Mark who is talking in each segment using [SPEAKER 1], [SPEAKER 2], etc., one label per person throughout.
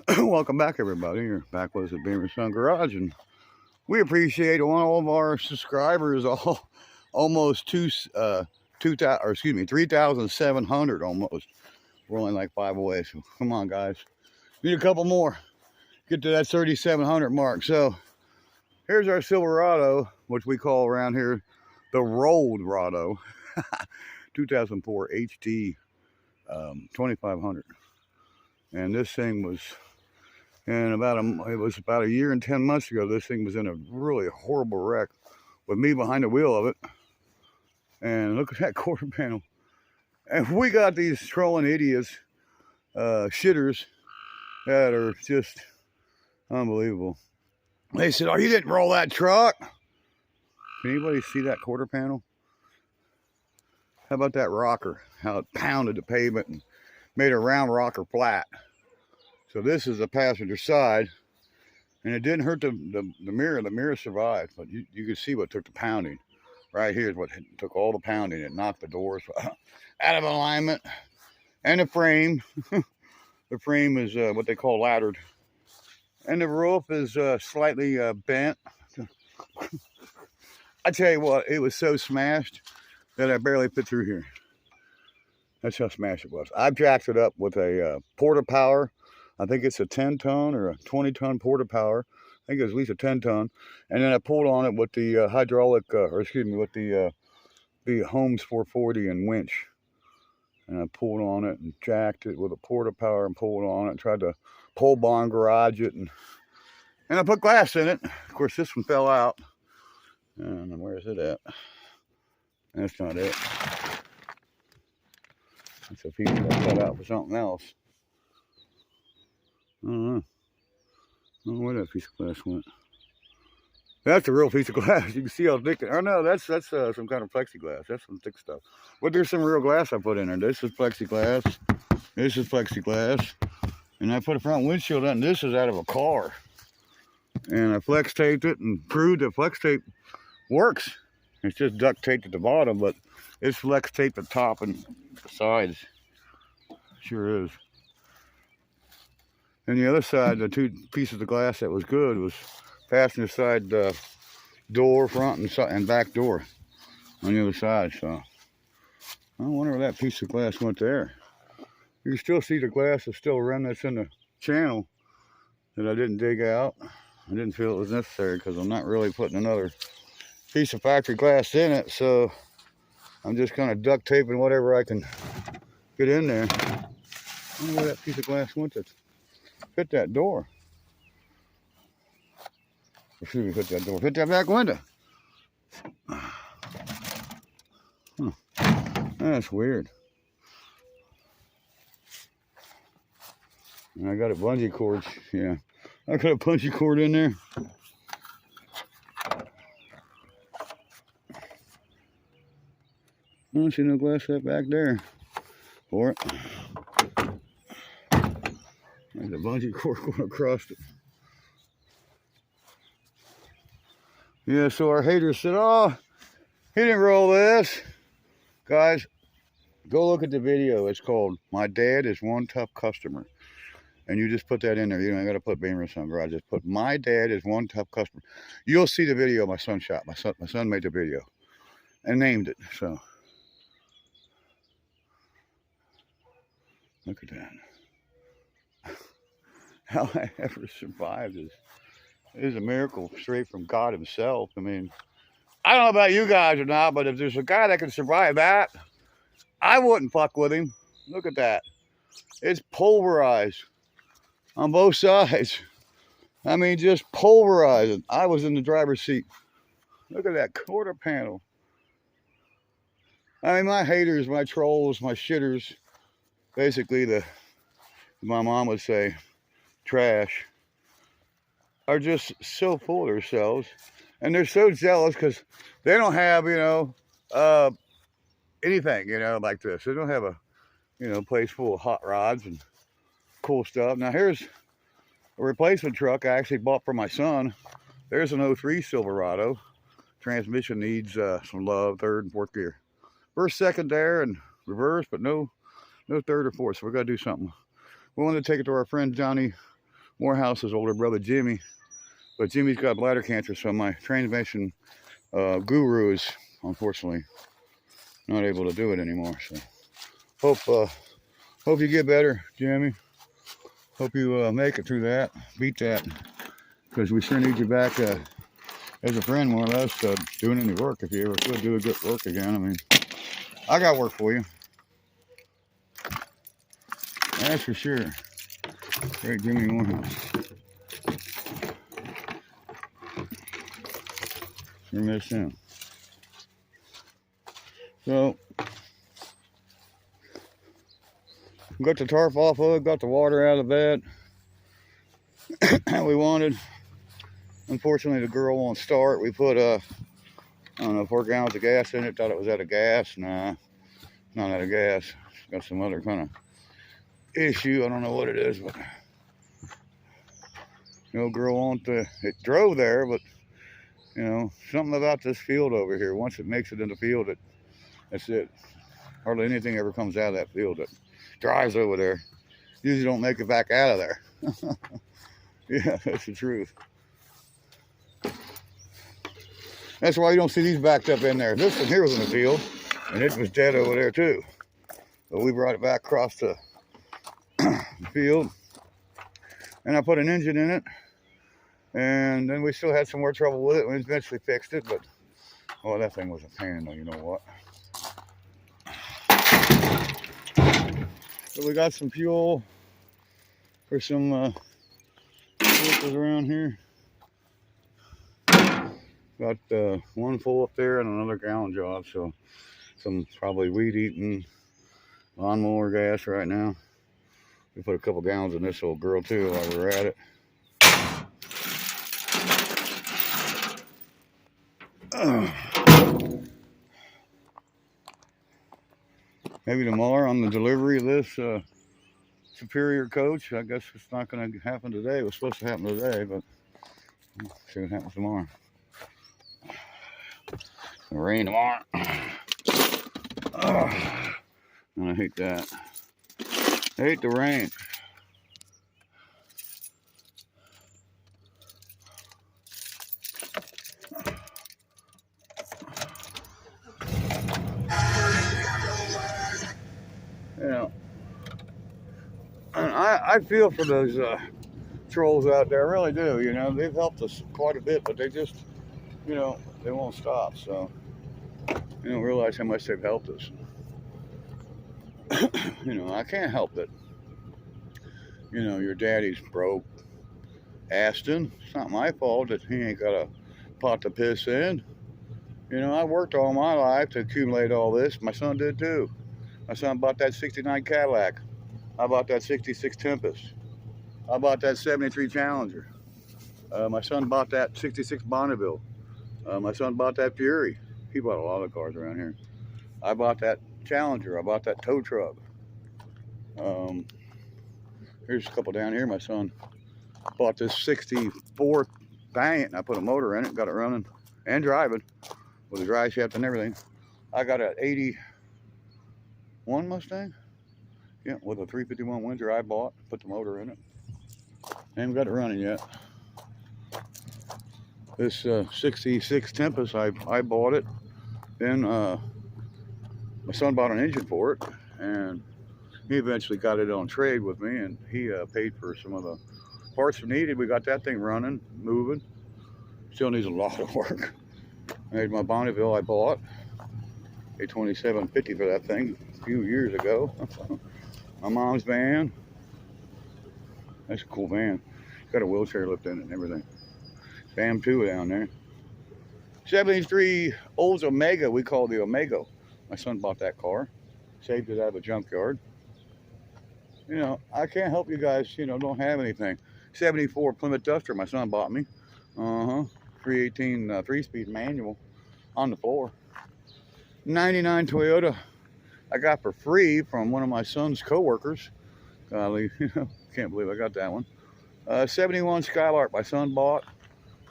[SPEAKER 1] Welcome back, everybody. You're back with us at Beamer Sun Garage, and we appreciate all of our subscribers. Almost 3,700 almost. We're only like 5 away, so come on, guys. Need a couple more. Get to that 3,700 mark. So here's our Silverado, which we call around here the Rollrado, 2004 HT 2500, and this thing was. And it was about a year and 10 months ago, this thing was in a really horrible wreck with me behind the wheel of it. And look at that quarter panel. And we got these trolling idiots, shitters, that are just unbelievable. They said, "Oh, you didn't roll that truck." Can anybody see that quarter panel? How about that rocker? How it pounded the pavement and made a round rocker flat. So this is the passenger side, and it didn't hurt the mirror. The mirror survived, but you could see what took the pounding. Right here is what took all the pounding. It knocked the doors out of alignment. And the frame, the frame is what they call laddered. And the roof is slightly bent. I tell you what, it was so smashed that I barely fit through here. That's how smashed it was. I jacked it up with a Porta Power. I think it's a 10-ton or a 20-ton Porta Power. I think it's at least a 10-ton. And then I pulled on it with the with the Holmes 440 and winch. And I pulled on it and jacked it with a Porta Power and pulled on it and tried to pole barn garage it. And I put glass in it. Of course, this one fell out. And where is it at? That's not it. That's a piece that cut out for something else. I don't know where that piece of glass went. That's a real piece of glass. You can see how thick it is. Oh no, that's some kind of plexiglass. That's some thick stuff. But there's some real glass I put in there. This is plexiglass. This is plexiglass. And I put a front windshield on. This is out of a car. And I flex taped it and proved that flex tape works. It's just duct taped at the bottom, but it's flex taped at the top and the sides. Sure is. And the other side, the two pieces of glass that was good was passenger side door, front and back door on the other side. So I wonder where that piece of glass went there. You can still see the glass is still remnants in the channel that I didn't dig out. I didn't feel it was necessary because I'm not really putting another piece of factory glass in it. So I'm just kind of duct taping whatever I can get in there. I wonder where that piece of glass went to fit that door. Excuse me, fit that door. Fit that back window. Huh. That's weird. And I got a bungee cord. Yeah, I got a bungee cord in there. I don't see no glass set back there for it. There's a bungee cord going across it. Yeah, so our haters said, "Oh, he didn't roll this." Guys, go look at the video. It's called "My Dad is One Tough Customer." And you just put that in there. You don't got to put Beamer Sun Garage. Just put "My Dad is One Tough Customer." You'll see the video my son shot. My son made the video and named it. So look at that. How I ever survived is a miracle straight from God himself. I mean, I don't know about you guys or not, but if there's a guy that can survive that, I wouldn't fuck with him. Look at that. It's pulverized on both sides. I mean, just pulverizing. I was in the driver's seat. Look at that quarter panel. I mean, my haters, my trolls, my shitters, basically my mom would say, trash, are just so full of themselves, and they're so jealous because they don't have, anything, like this. They don't have a, place full of hot rods and cool stuff. Now here's a replacement truck I actually bought for my son. There's an 03 Silverado. Transmission needs some love, third and fourth gear. First, second there, and reverse, but no third or fourth. So we got to do something. We wanted to take it to our friend Johnny Morehouse's older brother, Jimmy. But Jimmy's got bladder cancer, so my transmission guru is unfortunately not able to do it anymore. So hope you get better, Jimmy. Hope you make it through that, beat that, because we sure need you back as a friend, more or less, doing any work. If you ever could do a good work again, I mean, I got work for you. That's for sure. Great Jimmy Morehouse. Sure miss him. So, got the tarp off of it, got the water out of the bed that we wanted. Unfortunately, the girl won't start. We put, I don't know, 4 gallons of gas in it. Thought it was out of gas. Nah, not out of gas. It's got some other kind of issue. I don't know what it is, but no girl won't. It drove there, but you know, something about this field over here. Once it makes it in the field, that's it. Hardly anything ever comes out of that field. It drives over there. Usually don't make it back out of there. Yeah, that's the truth. That's why you don't see these backed up in there. This one here was in the field, and it was dead over there too. So we brought it back across the field, and I put an engine in it, and then we still had some more trouble with it. We eventually fixed it, but oh, that thing was a pain, though. You know what? So we got some fuel for some vehicles around here. Got 1 full up there and another gallon job, so some probably weed-eating lawnmower gas right now. We put a couple gallons in this old girl too while we were at it. Maybe tomorrow on the delivery of this Superior coach. I guess it's not going to happen today. It was supposed to happen today, but we'll see what happens tomorrow. It's going to rain tomorrow. And I hate that. I hate the rain. You know, and I feel for those trolls out there. I really do. You know, they've helped us quite a bit, but they just, you know, they won't stop. So you don't realize how much they've helped us. You know, I can't help it. You know, your daddy's broke. Aston, it's not my fault that he ain't got a pot to piss in. You know, I worked all my life to accumulate all this. My son did too. My son bought that 69 Cadillac. I bought that 66 Tempest. I bought that 73 Challenger. My son bought that 66 Bonneville. My son bought that Fury. He bought a lot of cars around here. I bought that Challenger. I bought that tow truck. Here's a couple down here. My son bought this 64 Valiant, and I put a motor in it, got it running and driving with a drive shaft and everything. I got an 81 Mustang, yeah, with a 351 Windsor I bought, put the motor in it. Ain't got it running yet. This 66 Tempest, I bought it. Then my son bought an engine for it, and he eventually got it on trade with me, and he paid for some of the parts we needed. We got that thing running, moving. Still needs a lot of work. I made my Bonneville I bought. Paid $27.50 for that thing a few years ago. My mom's van. That's a cool van. It's got a wheelchair lift in it and everything. Bam 2 down there. 73 Olds Omega, we call the Omega. My son bought that car. Saved it out of a junkyard. You know, I can't help you guys, you know, don't have anything. 74 Plymouth Duster, my son bought me. 318 3-speed manual on the floor. 99 Toyota I got for free from one of my son's co-workers. Golly, you know, can't believe I got that one. 71 Skylark my son bought,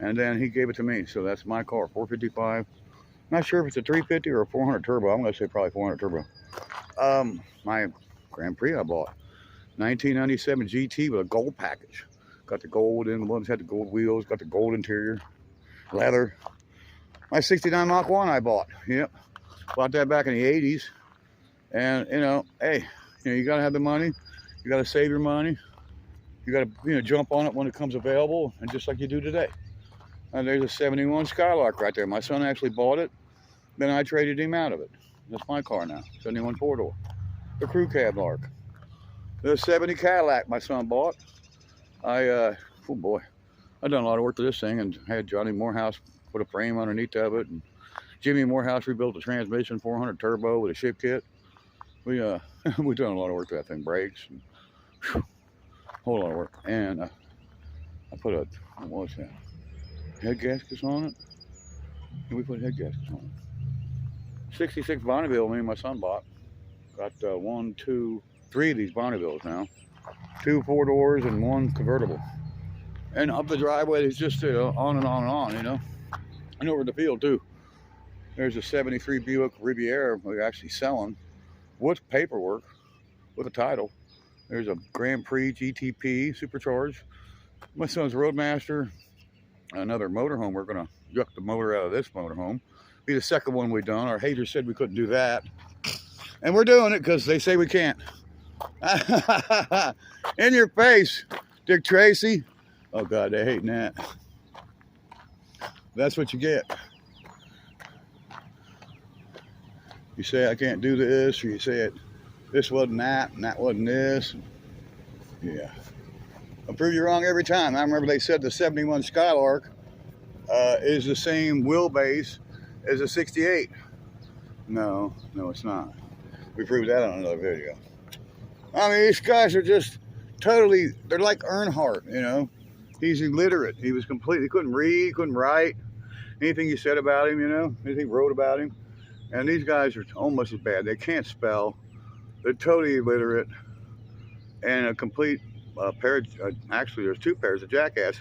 [SPEAKER 1] and then he gave it to me. So that's my car, 455. Not sure if it's a 350 or a 400 turbo. I'm gonna say probably 400 turbo. My Grand Prix I bought. 1997 GT with a gold package. Got the gold in, the ones had the gold wheels, got the gold interior, leather. My 69 Mach 1 I bought, yep. Bought that back in the 80s. And, you know, hey, you know, you gotta have the money. You gotta save your money. You gotta, you know, jump on it when it comes available, and just like you do today. And there's a 71 Skylark right there. My son actually bought it. Then I traded him out of it. That's my car now, 71 four-door. The crew cab Lark. The 70 Cadillac my son bought. Oh boy, I've done a lot of work to this thing, and had Johnny Morehouse put a frame underneath of it, and Jimmy Morehouse rebuilt the transmission, 400 turbo with a ship kit. We we done a lot of work to that thing, brakes, and whew, whole lot of work. And I put a, what was that? Head gaskets on it. And we put head gaskets on it. 66 Bonneville, me and my son bought. Got 1, 2, 3 of these Bonnevilles now. 2 4-doors and 1 convertible. And up the driveway is just on and on and on, you know. And over the field too. There's a 73 Buick Riviera we're actually selling with paperwork, with a title. There's a Grand Prix GTP supercharged. My son's Roadmaster. Another motorhome. We're gonna yuck the motor out of this motorhome. Be the second one we've done. Our haters said we couldn't do that. And we're doing it because they say we can't. In your face, Dick Tracy. Oh God, they're hating that. That's what you get. You say I can't do this, or you say it, this wasn't that, and that wasn't this. Yeah. I'll prove you wrong every time. I remember they said the 71 Skylark is the same wheelbase as a 68. No, it's not. We proved that on another video. I mean, these guys are just totally, they're like Earnhardt, you know. He's illiterate. He was completely, couldn't read, couldn't write. Anything you said about him, you know, anything you wrote about him. And these guys are almost as bad. They can't spell. They're totally illiterate. And a complete pair, actually there's 2 pairs of jackasses.